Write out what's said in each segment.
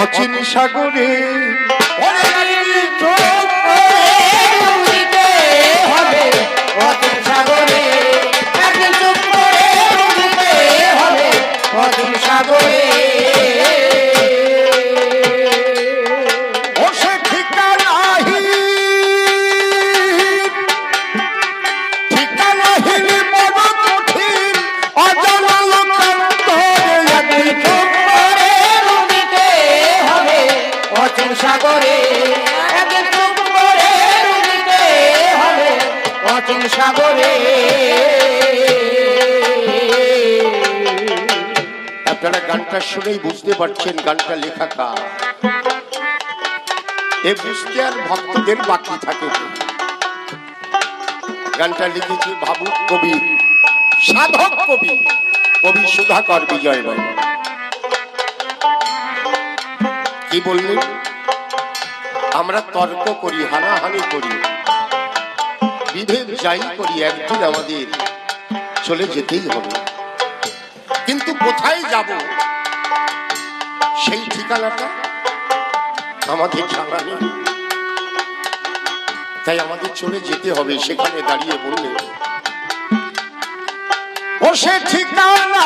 অচিন সাগরে হবে অচিন সাগরে একদিন চুপ করে ডুবিতে হবে অচিন সাগরে সাগরে একদিন চুপ করে ডুবিতে হবে অচিন সাগরে। আপনারা গানটা শুনেই বুঝতে পারছেন গানটা লেখা কার। এ বুঝতে আর ভক্তদের বাকি থাকে। গানটা লিখেছে ভাবুক কবি, সাধক কবি, কবি সুধাকর বিজয় বাবু। কি বললেন? আমরা তর্ক করি, হানাহানি করি, বিভেদ যাই করি, একদিন আমাদের চলে যেতেই হবে। কিন্তু কোথায় যাব সেই ঠিকানাটা আমাদের জানা নেই। তাই আমাদের চলে যেতে হবে। সেখানে দাঁড়িয়ে বললে ও সে ঠিকানা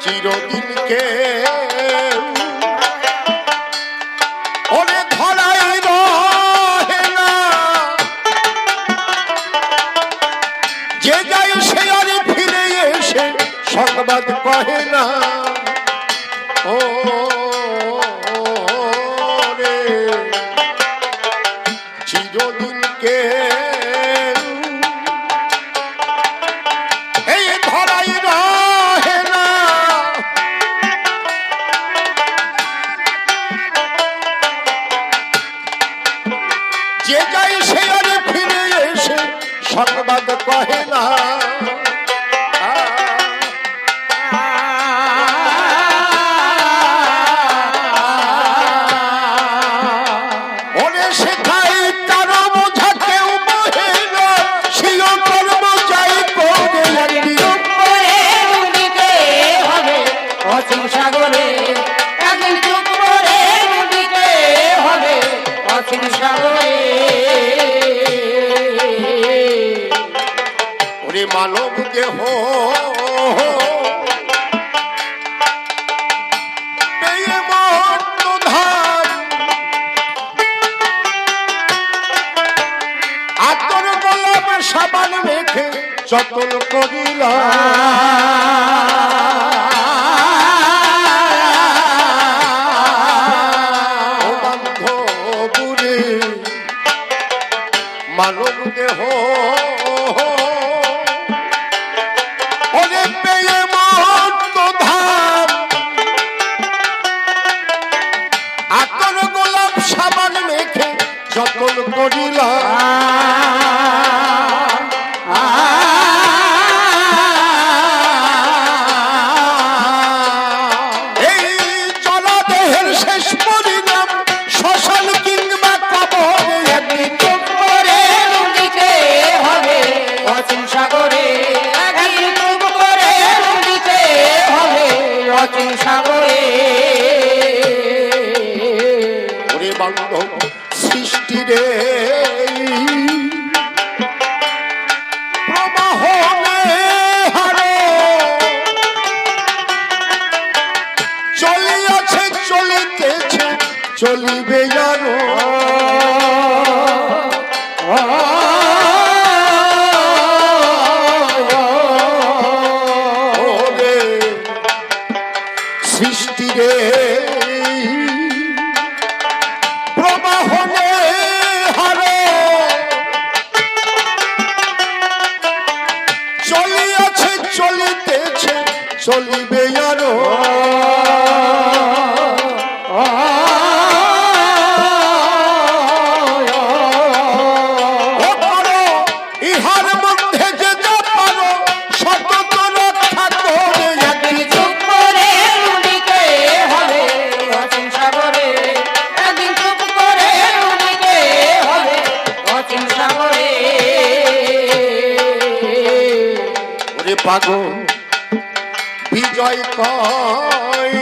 চিরদিনকে ওরে ধরাই রহে না, যে যায় সে আর ফিরে এসে সংবাদ কহে না। ও রে চিরদিনকে এই ধরাই রহে না, যে যায় সে আর ফিরে এসে সংবাদ কহে না। অচিন সাগরে একদিন চুপ করে ডুবিতে হবে অচিন সাগরে। ওরে মানব দেহ পেয়ে মত্ত ধান, আতর গোলাপ সাবান মেখে যতন করিলাম। মানব দেহ ওরে পেয়ে মত্ত ধান, আতর গোলাপ সাবান মেখে যতন করিলাম। এই চলা দেহের শেষ পরিণাম শ্মশান কিংবা কবরে একদিন চুপ করে ডুবিতে হবে অচিন সাগরে একদিন চুপ করে ডুবিতে হবে অচিন সাগরে। ওরে বান্ধব সৃষ্টি রে প্রবাহনে হারে চলিয়াছে, চলিতেছে, চলিবে আরো। ওরে সৃষ্টি রে প্রবাহনে হারে চলিয়াছে, চলিতেছে, চলিবে আরো। পাগল বিজয় কয়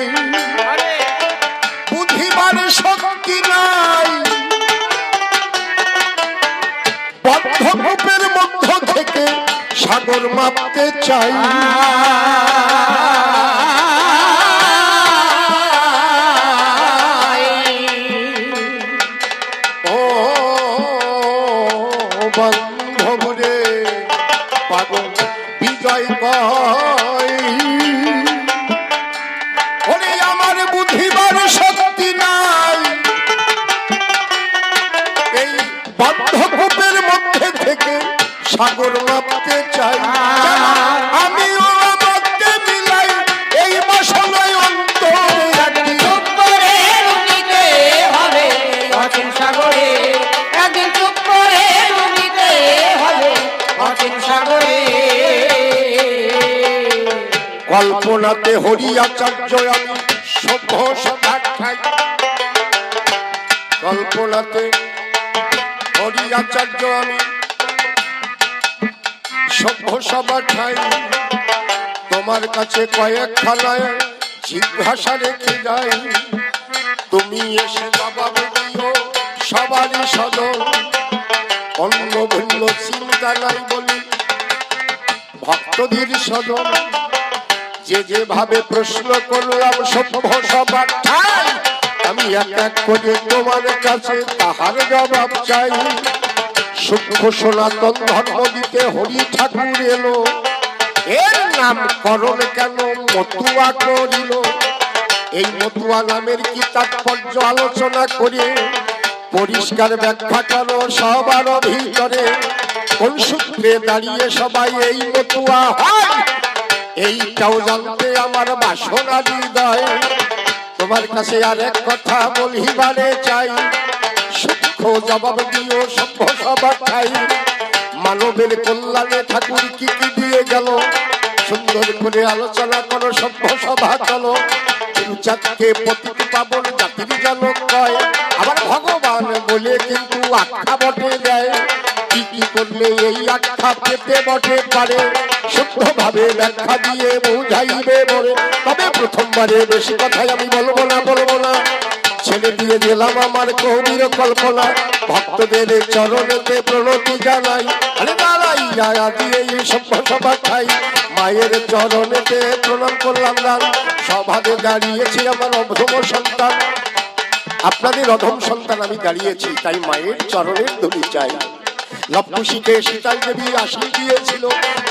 বুঝিবার শক্তি নাই বদ্ধকূপের মধ্য থেকে সাগর মাপতে চাই ও বান্ধব রে পাগল বিজয় কয় ওরে আমার বুঝিবার শক্তি নাই এই বদ্ধকূপের মধ্যে থেকে সাগর মাপতে চাই আমিও আমাকে মিলাই এই বাসনায় অন্তরে একদিন চুপ করে ডুবিতে হবে অচিন সাগরে একদিন চুপ করে ডুবিতে হবে অচিন সাগরে কল্পনাতে হরি আচার্য আমি সভ্য সভা খাই কল্পনাতে হরি আচার্য আমি সভ্য সভা খাই তোমার কাছে কয়েক খানায় জিজ্ঞাসা রেখে যাই তুমি এসে জবাব দিও সবারই সদল অন্য ভিন্ন চিন্তা নাই বলি ভক্তদের সদল যে যেভাবে প্রশ্ন করলাম সভ্য সবার ঠাই আমি এক এক করে তোমার কাছে তাহার জবাব চাই সূক্ষ্ম সনাতন ধর্ম দিতে হরি ঠাকুর এলো এর নামকরণ কেন মতুয়া করিল এই মতুয়া নামের কি তাৎপর্য আলোচনা করে পরিষ্কার ব্যাখ্যা করো সবার ভিতরে কোন সূত্রে দাঁড়িয়ে সবাই এই মতুয়া হয় এইটাও জানতে আমার বাসনা হৃদয় তোমার কাছে আরেক কথা বলিবারে চাই সূক্ষ্ম জবাব দিও সভ্য সভা খাই মানবের কল্যাণে ঠাকুর কি কি দিয়ে গেল সুন্দর করে আলোচনা করো সভ্য সভা চলো জাতকে পতিত পাবন জাতির জনক কয় আবার ভগবান বলে কিন্তু আখ্যা বটে দেয় কি কি করলে এই আখ্যা পেতে বটে পারে শুদ্ধভাবে ব্যাখ্যা দিয়ে বুঝাইবে বলে তবে প্রথমবারে বেশি কথাই আমি বলবো না ছেড়ে দিয়ে দিলাম আমার কবির কল্পনা ভক্তদের চরণেতে প্রণতি জানাই আরে দাঁড়াইয়া দিয়ে এই সভ্য সভা খাই মায়ের চরণেতে প্রণাম করলাম গান সভাতে দাঁড়িয়েছি আমার অধম সন্তান আপনাদের অধম সন্তান আমি দাঁড়িয়েছি তাই মায়ের চরণের ধুলি চাই লবকুশীকে সীতাই দেবী আশীষ দিয়েছিল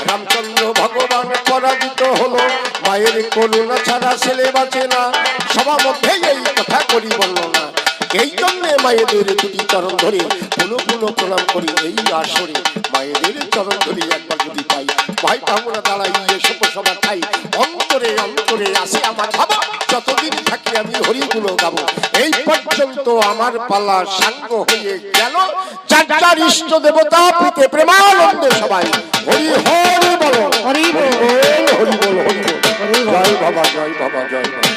রামচন্দ্র ভগবান পরাজিত হলো মায়ের করুণা ছাড়া ছেলে বাঁচে না সবার মধ্যেই এই কথা করি বর্ণনা এই জন্যে মায়েদের দুটি চরণ ধরে পুনঃ পুনঃ প্রণাম করি এই আসরে মায়েদের চরণ ধরে একবার যদি পাই ভাই আমরা দাঁড়াইয়ে শোকসভা খাই অন্তরে অন্তরে আসে আমার ভাবা যতদিন থাকি আমি হরিগুলো গাবো এই পর্যন্ত আমার পালা সাঙ্গ হয়ে গেল যার যার ইষ্ট দেবতা প্রীতে প্রেমানন্দে সবাই হরি হরি বলো হরি বল হরি বল হরি বল জয় বাবা জয় বাবা জয় বাবা